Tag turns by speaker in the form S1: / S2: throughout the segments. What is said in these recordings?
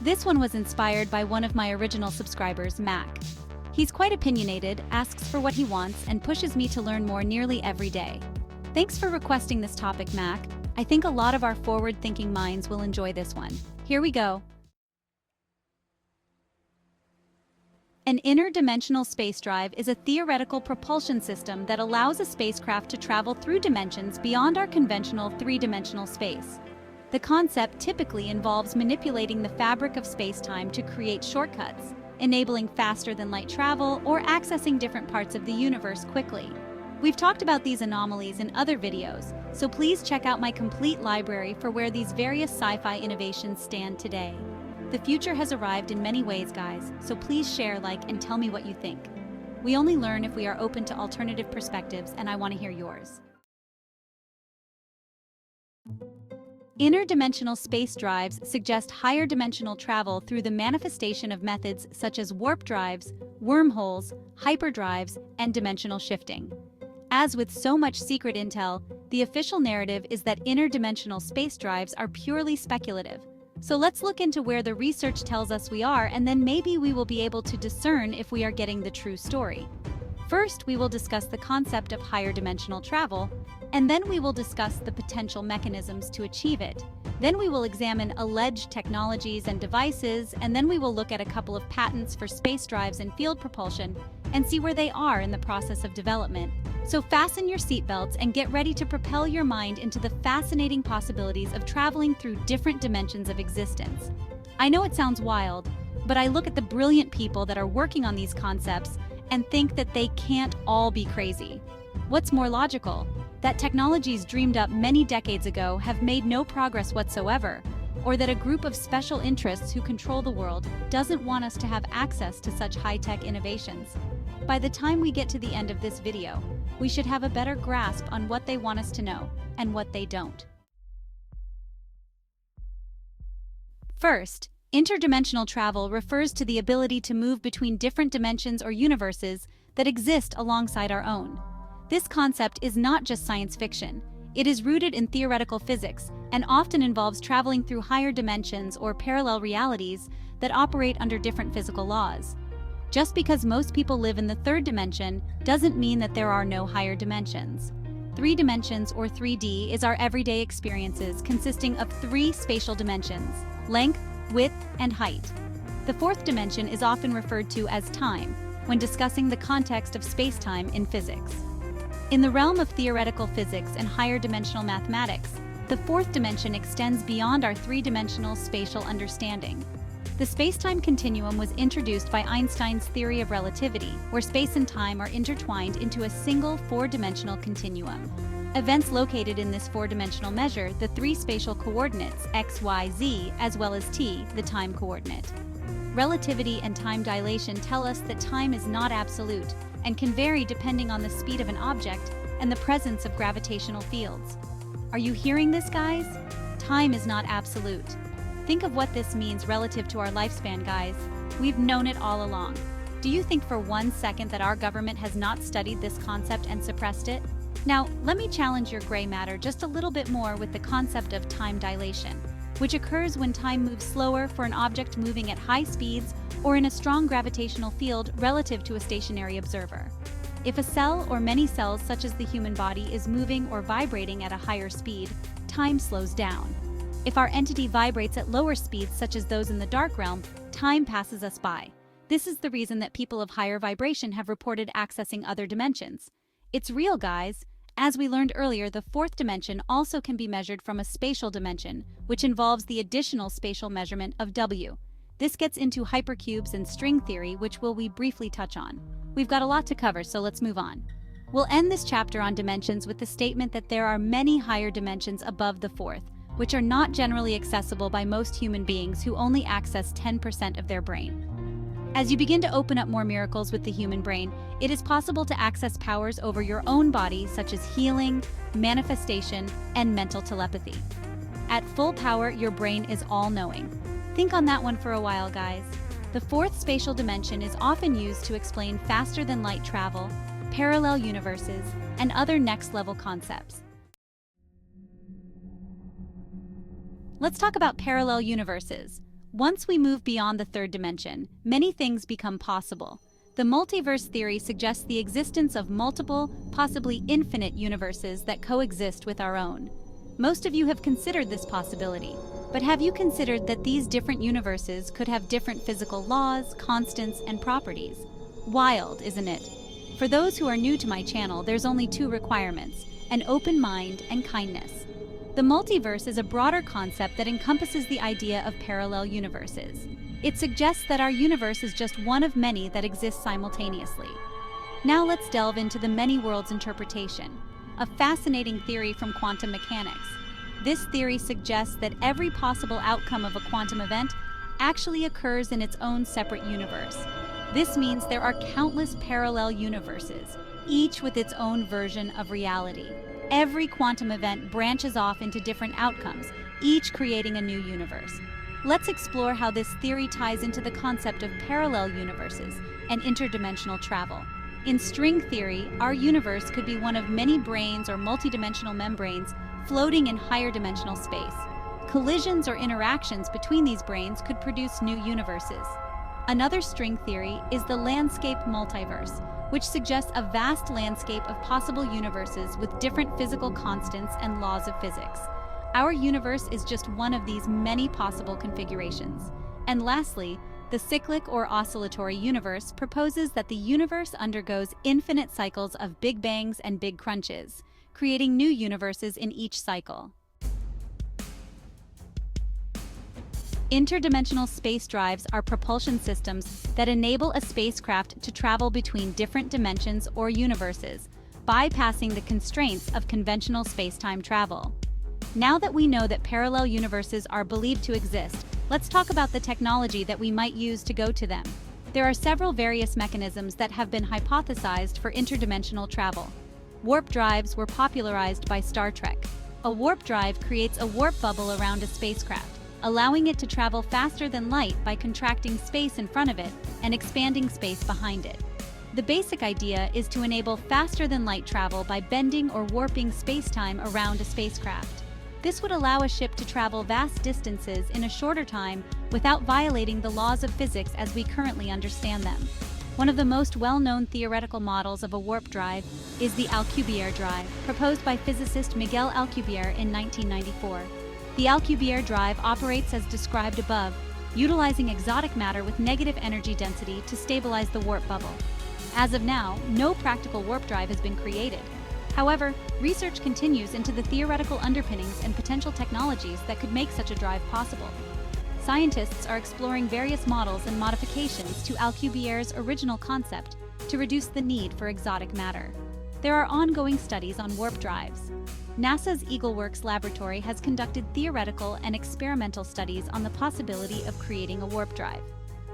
S1: This one was inspired by one of my original subscribers, Mac. He's quite opinionated, asks for what he wants, and pushes me to learn more nearly every day. Thanks for requesting this topic, Mac. I think a lot of our forward-thinking minds will enjoy this one. Here we go. An interdimensional space drive is a theoretical propulsion system that allows a spacecraft to travel through dimensions beyond our conventional three-dimensional space. The concept typically involves manipulating the fabric of space-time to create shortcuts, enabling faster-than-light travel or accessing different parts of the universe quickly. We've talked about these anomalies in other videos, so please check out my complete library for where these various sci-fi innovations stand today. The future has arrived in many ways, guys, so please share, like, and tell me what you think. We only learn if we are open to alternative perspectives, and I want to hear yours. Interdimensional space drives suggest higher dimensional travel through the manifestation of methods such as warp drives, wormholes, hyperdrives, and dimensional shifting. As with so much secret intel, the official narrative is that interdimensional space drives are purely speculative. So let's look into where the research tells us we are, and then maybe we will be able to discern if we are getting the true story. First, we will discuss the concept of higher dimensional travel, and then we will discuss the potential mechanisms to achieve it. Then we will examine alleged technologies and devices, and then we will look at a couple of patents for space drives and field propulsion and see where they are in the process of development. So fasten your seatbelts and get ready to propel your mind into the fascinating possibilities of traveling through different dimensions of existence. I know it sounds wild, but I look at the brilliant people that are working on these concepts and think that they can't all be crazy. What's more logical? That technologies dreamed up many decades ago have made no progress whatsoever, or that a group of special interests who control the world doesn't want us to have access to such high-tech innovations. By the time we get to the end of this video, we should have a better grasp on what they want us to know and what they don't. First, interdimensional travel refers to the ability to move between different dimensions or universes that exist alongside our own. This concept is not just science fiction. It is rooted in theoretical physics and often involves traveling through higher dimensions or parallel realities that operate under different physical laws. Just because most people live in the third dimension doesn't mean that there are no higher dimensions. 3 dimensions, or 3D, is our everyday experiences consisting of 3 spatial dimensions: length, width, and height. The 4th dimension is often referred to as time when discussing the context of space-time in physics. In the realm of theoretical physics and higher dimensional mathematics, the 4th dimension extends beyond our 3-dimensional spatial understanding. The space-time continuum was introduced by Einstein's theory of relativity, where space and time are intertwined into a single 4-dimensional continuum. Events located in this 4-dimensional measure the 3 spatial coordinates x, y, z, as well as t, the time coordinate. Relativity and time dilation tell us that time is not absolute and can vary depending on the speed of an object and the presence of gravitational fields. Are you hearing this, guys? Time is not absolute. Think of what this means relative to our lifespan, guys. We've known it all along. Do you think for 1 second that our government has not studied this concept and suppressed it? Now, let me challenge your gray matter just a little bit more with the concept of time dilation, which occurs when time moves slower for an object moving at high speeds or in a strong gravitational field relative to a stationary observer. If a cell or many cells, such as the human body, is moving or vibrating at a higher speed, time slows down. If our entity vibrates at lower speeds, such as those in the dark realm, time passes us by. This is the reason that people of higher vibration have reported accessing other dimensions. It's real, guys. As we learned earlier, the 4th dimension also can be measured from a spatial dimension, which involves the additional spatial measurement of W. This gets into hypercubes and string theory, which we briefly touch on. We've got a lot to cover, so let's move on. We'll end this chapter on dimensions with the statement that there are many higher dimensions above the 4th, which are not generally accessible by most human beings who only access 10% of their brain. As you begin to open up more miracles with the human brain, it is possible to access powers over your own body, such as healing, manifestation, and mental telepathy. At full power, your brain is all-knowing. Think on that one for a while, guys. The 4th spatial dimension is often used to explain faster-than-light travel, parallel universes, and other next-level concepts. Let's talk about parallel universes, Once we move beyond the third dimension, many things become possible. The multiverse theory suggests the existence of multiple, possibly infinite universes that coexist with our own. Most of you have considered this possibility, but have you considered that these different universes could have different physical laws, constants, and properties? Wild, isn't it? For those who are new to my channel, there's only two requirements: an open mind and kindness. The multiverse is a broader concept that encompasses the idea of parallel universes. It suggests that our universe is just one of many that exist simultaneously. Now let's delve into the many worlds interpretation, a fascinating theory from quantum mechanics. This theory suggests that every possible outcome of a quantum event actually occurs in its own separate universe. This means there are countless parallel universes, each with its own version of reality. Every quantum event branches off into different outcomes, each creating a new universe. Let's explore how this theory ties into the concept of parallel universes and interdimensional travel. In string theory, our universe could be one of many branes or multidimensional membranes floating in higher dimensional space. Collisions or interactions between these branes could produce new universes. Another string theory is the landscape multiverse, which suggests a vast landscape of possible universes with different physical constants and laws of physics. Our universe is just one of these many possible configurations. And lastly, the cyclic or oscillatory universe proposes that the universe undergoes infinite cycles of big bangs and big crunches, creating new universes in each cycle. Interdimensional space drives are propulsion systems that enable a spacecraft to travel between different dimensions or universes, bypassing the constraints of conventional space-time travel. Now that we know that parallel universes are believed to exist, let's talk about the technology that we might use to go to them. There are several various mechanisms that have been hypothesized for interdimensional travel. Warp drives were popularized by Star Trek. A warp drive creates a warp bubble around a spacecraft, allowing it to travel faster than light by contracting space in front of it and expanding space behind it. The basic idea is to enable faster than light travel by bending or warping space-time around a spacecraft. This would allow a ship to travel vast distances in a shorter time without violating the laws of physics as we currently understand them. One of the most well-known theoretical models of a warp drive is the Alcubierre drive, proposed by physicist Miguel Alcubierre in 1994. The Alcubierre drive operates as described above, utilizing exotic matter with negative energy density to stabilize the warp bubble. As of now, no practical warp drive has been created. However, research continues into the theoretical underpinnings and potential technologies that could make such a drive possible. Scientists are exploring various models and modifications to Alcubierre's original concept to reduce the need for exotic matter. There are ongoing studies on warp drives. NASA's EagleWorks laboratory has conducted theoretical and experimental studies on the possibility of creating a warp drive.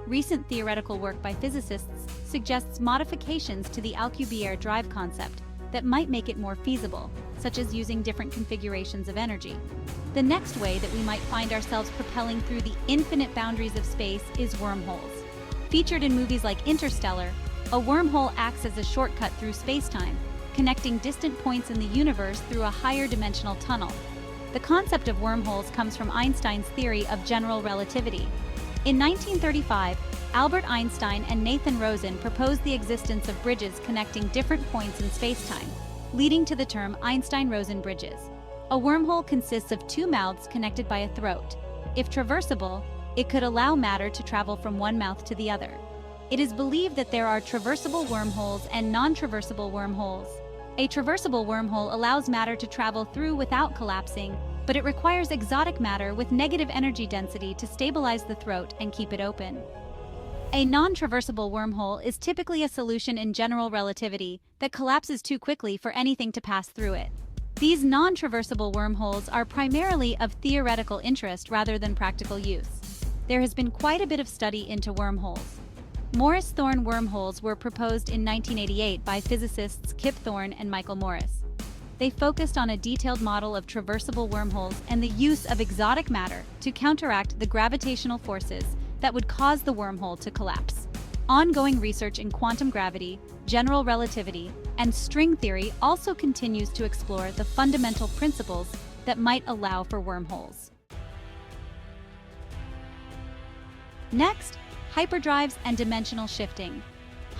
S1: Recent theoretical work by physicists suggests modifications to the Alcubierre drive concept that might make it more feasible, such as using different configurations of energy. The next way that we might find ourselves propelling through the infinite boundaries of space is wormholes. Featured in movies like Interstellar, a wormhole acts as a shortcut through space-time, connecting distant points in the universe through a higher dimensional tunnel. The concept of wormholes comes from Einstein's theory of general relativity. In 1935, Albert Einstein and Nathan Rosen proposed the existence of bridges connecting different points in spacetime, leading to the term Einstein-Rosen bridges. A wormhole consists of two mouths connected by a throat. If traversable, it could allow matter to travel from one mouth to the other. It is believed that there are traversable wormholes and non-traversable wormholes. A traversable wormhole allows matter to travel through without collapsing, but it requires exotic matter with negative energy density to stabilize the throat and keep it open. A non-traversable wormhole is typically a solution in general relativity that collapses too quickly for anything to pass through it. These non-traversable wormholes are primarily of theoretical interest rather than practical use. There has been quite a bit of study into wormholes. Morris Thorne wormholes were proposed in 1988 by physicists Kip Thorne and Michael Morris. They focused on a detailed model of traversable wormholes and the use of exotic matter to counteract the gravitational forces that would cause the wormhole to collapse. Ongoing research in quantum gravity, general relativity, and string theory also continues to explore the fundamental principles that might allow for wormholes. Next, hyperdrives and dimensional shifting.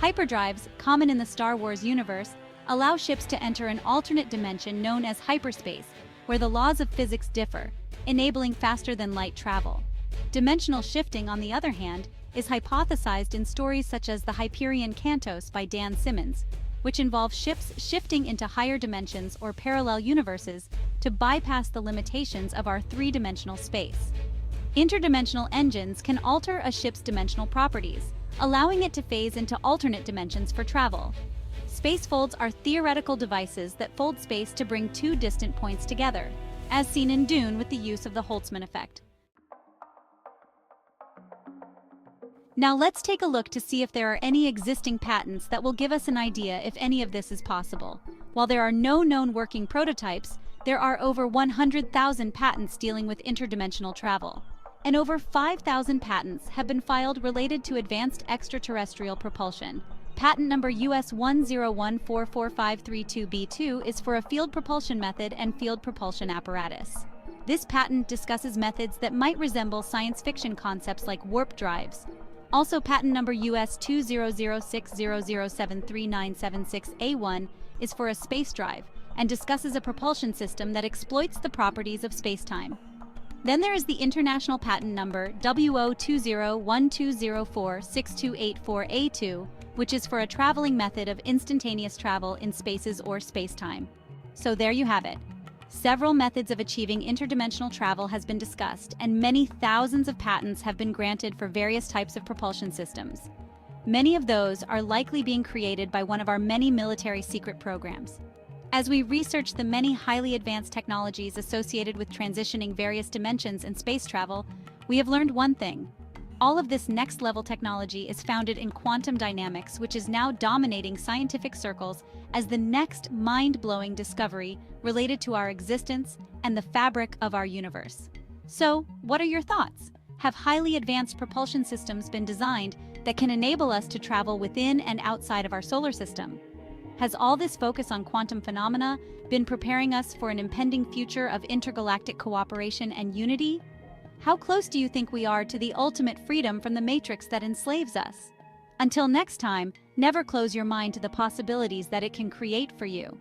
S1: Hyperdrives, common in the Star Wars universe, allow ships to enter an alternate dimension known as hyperspace, where the laws of physics differ, enabling faster-than-light travel. Dimensional shifting, on the other hand, is hypothesized in stories such as The Hyperion Cantos by Dan Simmons, which involve ships shifting into higher dimensions or parallel universes to bypass the limitations of our three-dimensional space. Interdimensional engines can alter a ship's dimensional properties, allowing it to phase into alternate dimensions for travel. Space folds are theoretical devices that fold space to bring two distant points together, as seen in Dune with the use of the Holtzman effect. Now let's take a look to see if there are any existing patents that will give us an idea if any of this is possible. While there are no known working prototypes, there are over 100,000 patents dealing with interdimensional travel. And over 5,000 patents have been filed related to advanced extraterrestrial propulsion. Patent number US 101445532B2 is for a field propulsion method and field propulsion apparatus. This patent discusses methods that might resemble science fiction concepts like warp drives. Also, patent number US 20060073976A1 is for a space drive and discusses a propulsion system that exploits the properties of spacetime. Then there is the international patent number WO2012046284A2, which is for a traveling method of instantaneous travel in spaces or spacetime. So there you have it. Several methods of achieving interdimensional travel has been discussed, and many thousands of patents have been granted for various types of propulsion systems. Many of those are likely being created by one of our many military secret programs. As we research the many highly advanced technologies associated with transitioning various dimensions in space travel, we have learned one thing. All of this next-level technology is founded in quantum dynamics, which is now dominating scientific circles as the next mind-blowing discovery related to our existence and the fabric of our universe. So, what are your thoughts? Have highly advanced propulsion systems been designed that can enable us to travel within and outside of our solar system? Has all this focus on quantum phenomena been preparing us for an impending future of intergalactic cooperation and unity? How close do you think we are to the ultimate freedom from the matrix that enslaves us? Until next time, never close your mind to the possibilities that it can create for you.